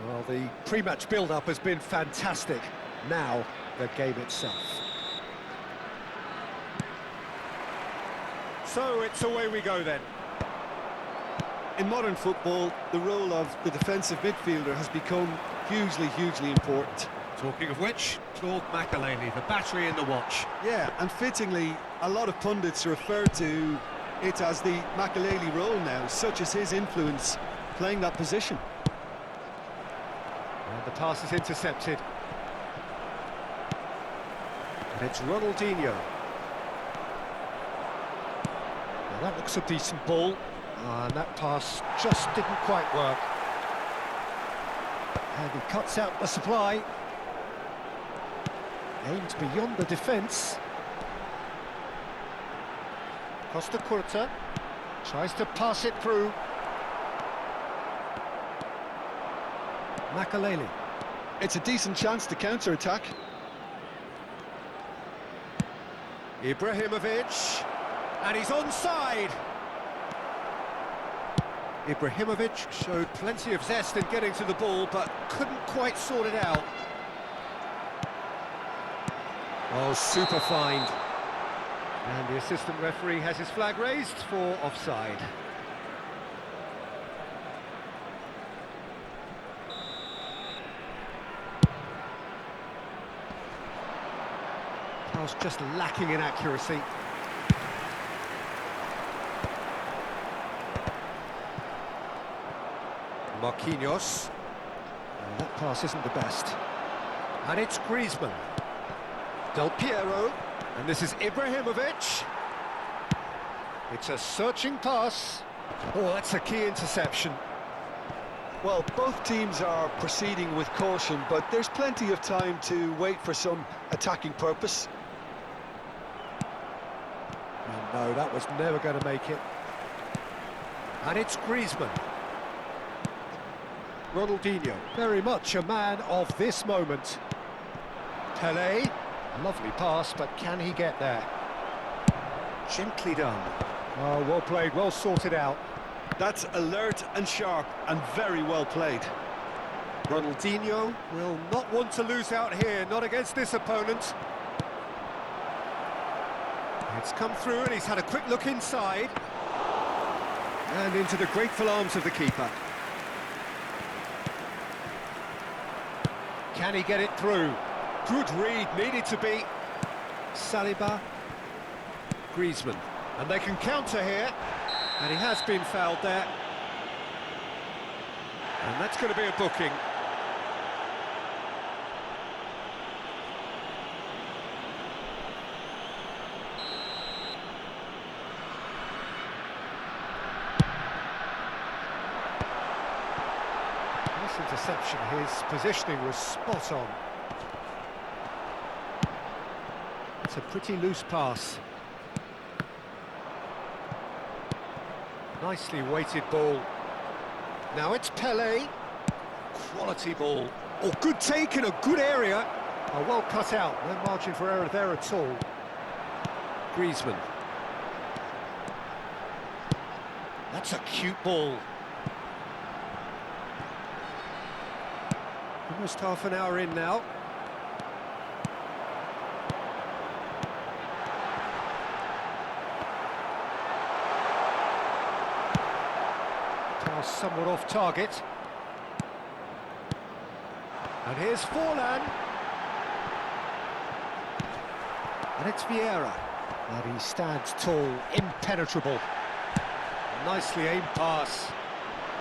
Well, the pre-match build-up has been fantastic. Now, the game itself. So, it's away we go then. In modern football, the role of the defensive midfielder has become hugely important. Talking of which, Claude Makelele, the battery in the watch. Yeah, and fittingly, a lot of pundits refer to it as the Makelele role now, such as his influence playing that position. And the pass is intercepted. And it's Ronaldinho. Now that looks a decent ball. And that pass just didn't quite work. And he cuts out the supply. Aimed beyond the defence. Costa Curta tries to pass it through. Makelele. It's a decent chance to counter-attack. Ibrahimovic, and he's onside. Ibrahimovic showed plenty of zest in getting to the ball, but couldn't quite sort it out. Oh, super find. And the assistant referee has his flag raised for offside. Pass just lacking in accuracy. Marquinhos. And that pass isn't the best. And it's Griezmann. Del Piero. And this is Ibrahimovic. It's a searching pass. Oh, that's a key interception. Well, both teams are proceeding with caution, but there's plenty of time to wait for some attacking purpose. And no, that was never going to make it. And it's Griezmann. Ronaldinho, very much a man of this moment. Pelé, lovely pass, but can he get there? Gently done. Oh, well played, well sorted out. That's alert and sharp and very well played. Ronaldinho will not want to lose out here, not against this opponent. It's come through and he's had a quick look inside. And into the grateful arms of the keeper. Can he get it through? Good read, needed to be. Saliba. Griezmann. And they can counter here. And he has been fouled there. And that's going to be a booking. Nice interception. His positioning was spot on. It's a pretty loose pass. Nicely weighted ball. Now it's Pelé. Quality ball. Oh, good take in a good area. Oh, well cut out. No margin for error there at all. Griezmann. That's a cute ball. Almost half an hour in now. Somewhat off target. And here's Forlan. And it's Vieira. And he stands tall, impenetrable. Nicely aimed pass.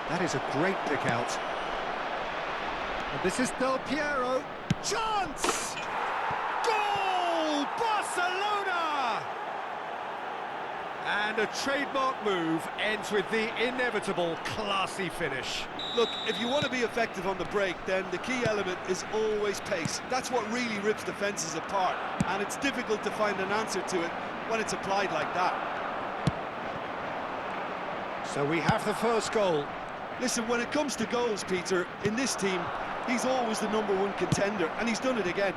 That is a great pick out. And this is Del Piero. Chance! Goal! Barcelona! And a trademark move ends with the inevitable classy finish. Look, if you want to be effective on the break, then the key element is always pace. That's what really rips defences apart, and it's difficult to find an answer to it when it's applied like that. So we have the first goal. Listen, when it comes to goals, Peter, in this team, he's always the #1 contender, and he's done it again.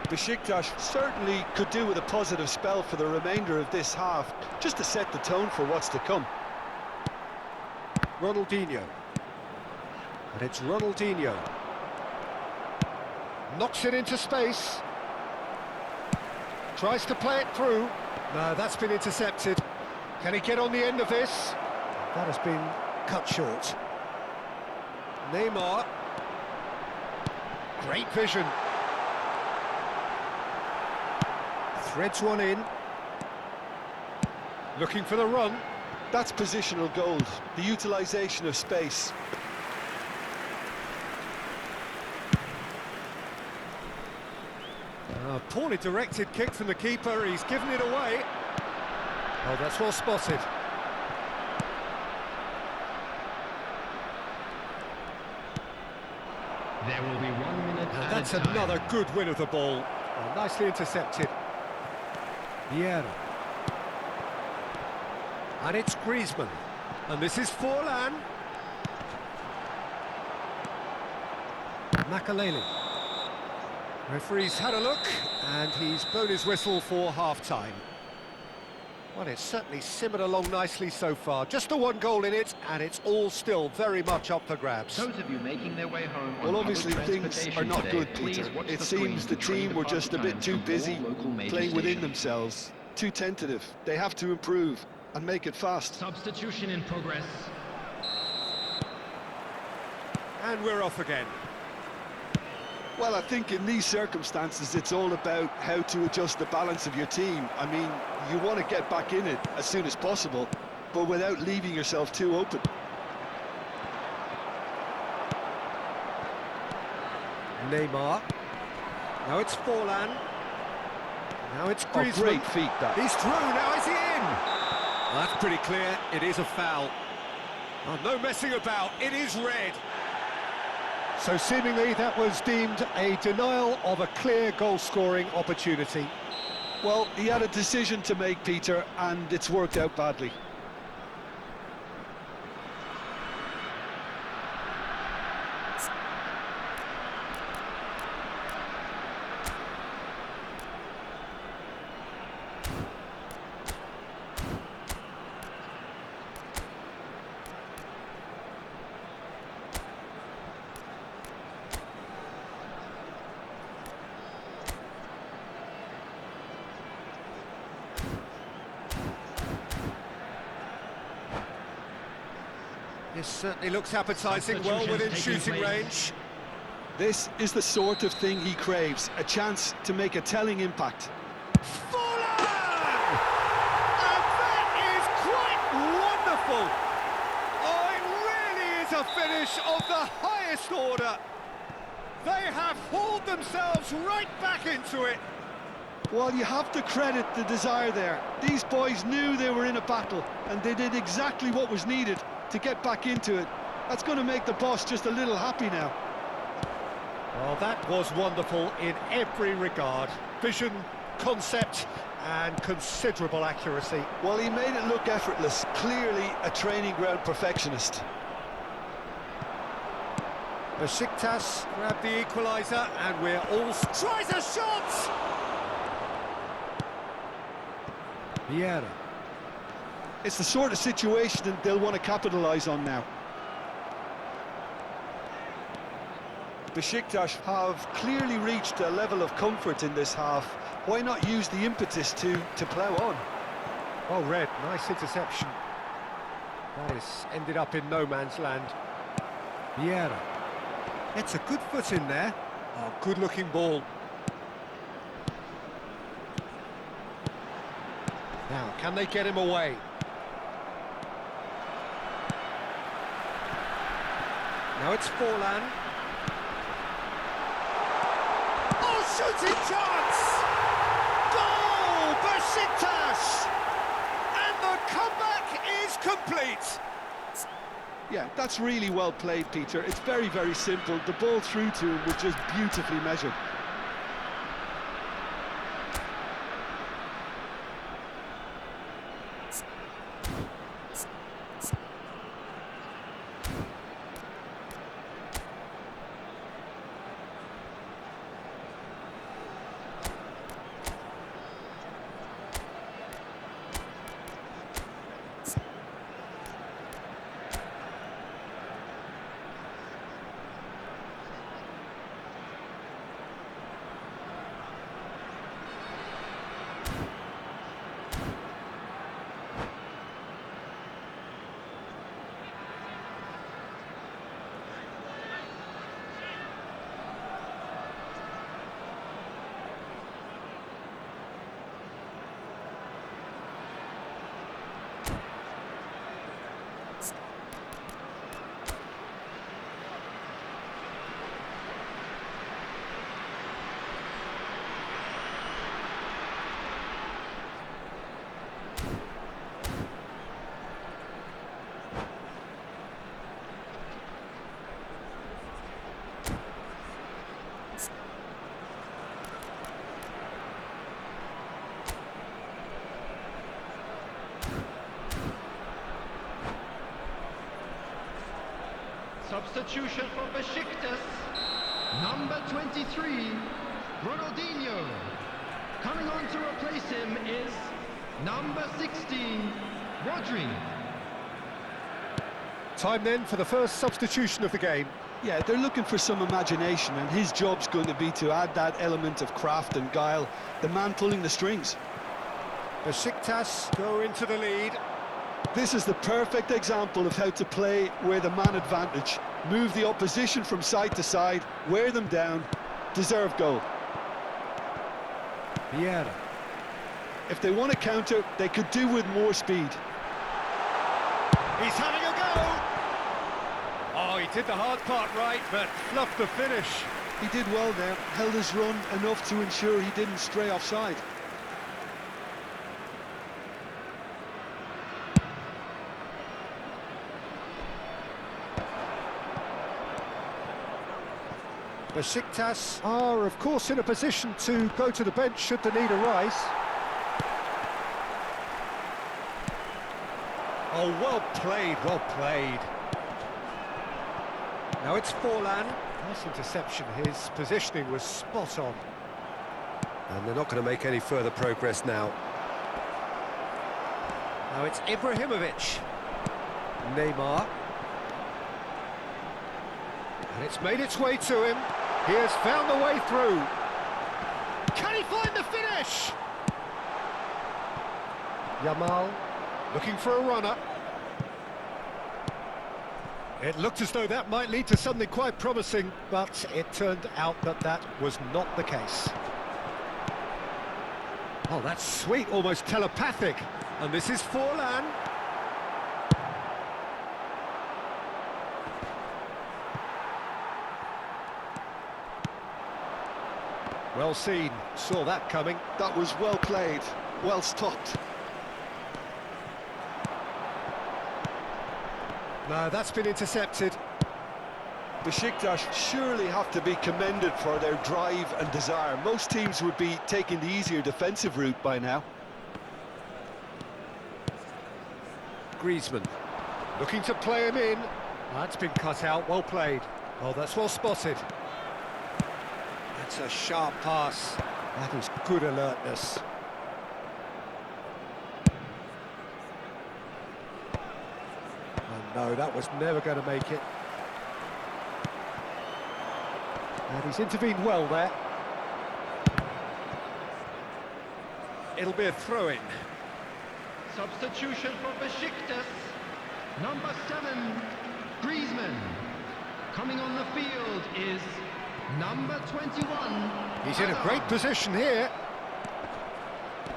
Besiktas certainly could do with a positive spell for the remainder of this half, just to set the tone for what's to come. Ronaldinho. And it's Ronaldinho. Knocks it into space. Tries to play it through. No, that's been intercepted. Can he get on the end of this? That has been cut short. Neymar. Great vision. Threads one in. Looking for the run. That's positional goals, the utilisation of space. Poorly directed kick from the keeper, he's given it away. Oh, that's well spotted. There will be 1 minute And added that's time. another good win of the ball. Oh, nicely intercepted. Vieira. And it's Griezmann. And this is Forlan. Makaleli. Referee's had a look, and he's blown his whistle for half-time. Well, it's certainly simmered along nicely so far. Just the one goal in it, and it's all still very much up for grabs. Those of you making their way home on Well, obviously public things transportation are not today, good, please Peter. watch It the screen seems for the train team were just a departure bit too times from busy all local major playing within stations. themselves, too tentative. They have to improve and make it fast. Substitution in progress. And we're off again. Well, I think in these circumstances, it's all about how to adjust the balance of your team. I mean, you want to get back in it as soon as possible, but without leaving yourself too open. Neymar. Now it's Forlan. Now it's Oh, Griezmann. great feet, that. He's through, now is he in? Well, that's pretty clear, it is a foul. Oh, no messing about, it is red. So seemingly that was deemed a denial of a clear goal-scoring opportunity. Well, he had a decision to make, Peter, and it's worked out badly. This certainly looks appetising, well within shooting range. This is the sort of thing he craves, a chance to make a telling impact. Forlan! And that is quite wonderful! Oh, it really is a finish of the highest order. They have hauled themselves right back into it. Well, you have to credit the desire there. These boys knew they were in a battle, and they did exactly what was needed to get back into it. That's going to make the boss just a little happy now. Well, that was wonderful in every regard. Vision, concept, and considerable accuracy. Well, he made it look effortless. Clearly a training ground perfectionist. Besiktas grabbed the equaliser, and we're all... Tries a shot! Vieira. It's the sort of situation that they'll want to capitalise on now. Besiktas have clearly reached a level of comfort in this half. Why not use the impetus to plough on? Well read, nice interception. That is ended up in no man's land. Vieira. It's a good foot in there. Oh, good-looking ball. Now, can they get him away? Now it's Forlan. Oh, shooting chance! Goal, Besiktas! And the comeback is complete. Yeah, that's really well played, Peter. It's very, very simple. The ball through to him was just beautifully measured. Substitution for Besiktas. Number 23, Ronaldinho. Coming on to replace him is number 16, Rodri. Time then for the first substitution of the game. Yeah, they're looking for some imagination, and his job's going to be to add that element of craft and guile, the man pulling the strings. Besiktas go into the lead. This is the perfect example of how to play with a man advantage. Move the opposition from side to side, wear them down, deserve goal. Vieira. If they want to counter, they could do with more speed. He's having a go! Oh, he did the hard part right, but fluffed the finish. He did well there, held his run enough to ensure he didn't stray offside. Besiktas are, of course, in a position to go to the bench should the need arise. Oh, well played, well played. Now it's Forlan. Nice interception, his positioning was spot on. And they're not going to make any further progress now. Now it's Ibrahimovic. Neymar. And it's made its way to him. He has found the way through. Can he find the finish? Yamal looking for a runner. It looked as though that might lead to something quite promising, but it turned out that that was not the case. Oh, that's sweet, almost telepathic. And this is Forlan. Well seen, saw that coming. That was well played, well stopped. No, that's been intercepted. Besiktas surely have to be commended for their drive and desire. Most teams would be taking the easier defensive route by now. Griezmann looking to play him in. That's been cut out, well played. Oh, that's well spotted. That's a sharp pass. That is good alertness. Oh no, that was never going to make it. And he's intervened well there. It'll be a throw-in. Substitution for Besiktas. Number 7, Griezmann. Coming on the field is number 21. He's in a great position here.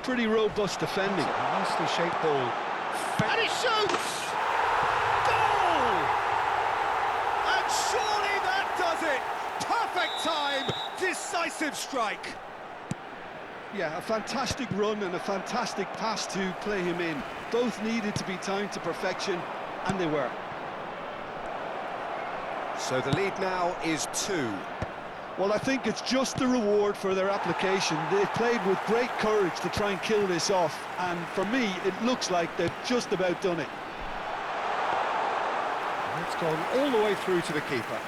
Pretty robust defending. Nicely shaped ball. And he shoots! Goal! And surely that does it! Perfect time, decisive strike. Yeah, a fantastic run and a fantastic pass to play him in. Both needed to be timed to perfection, and they were. So the lead now is 2. Well, I think it's just the reward for their application. They've played with great courage to try and kill this off, and for me, it looks like they've just about done it. It's gone all the way through to the keeper.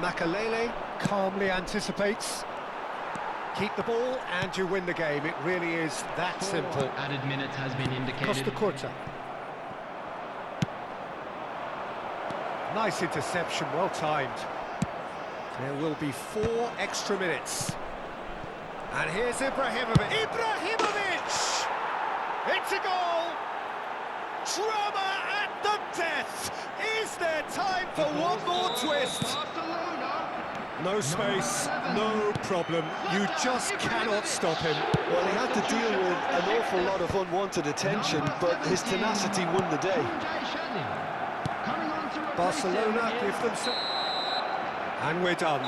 Makalele calmly anticipates. Keep the ball and you win the game. It really is that simple. Added minutes has been indicated. Costa Curta. Nice interception, well timed. There will be 4 extra minutes. And here's Ibrahimovic. Ibrahimovic! It's a goal! Drama at the death! Is there time for one more twist? No space, no problem. You just cannot stop him. Well, he had to deal with an awful lot of unwanted attention, but his tenacity won the day. Barcelona give them some... And we're done.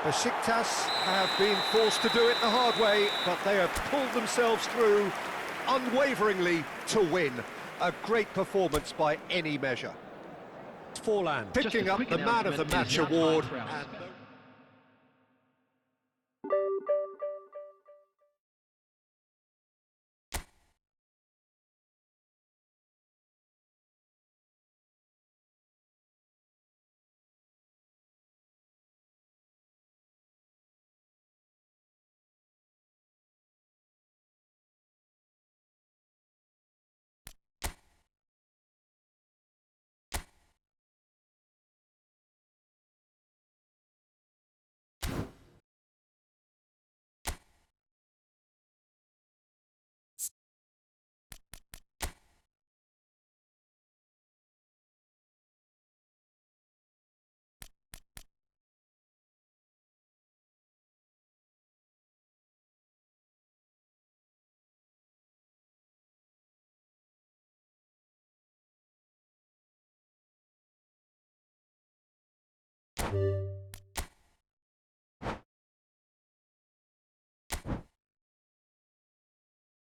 Besiktas have been forced to do it the hard way, but they have pulled themselves through unwaveringly to win. A great performance by any measure. Forlan picking up the Man of the Match award.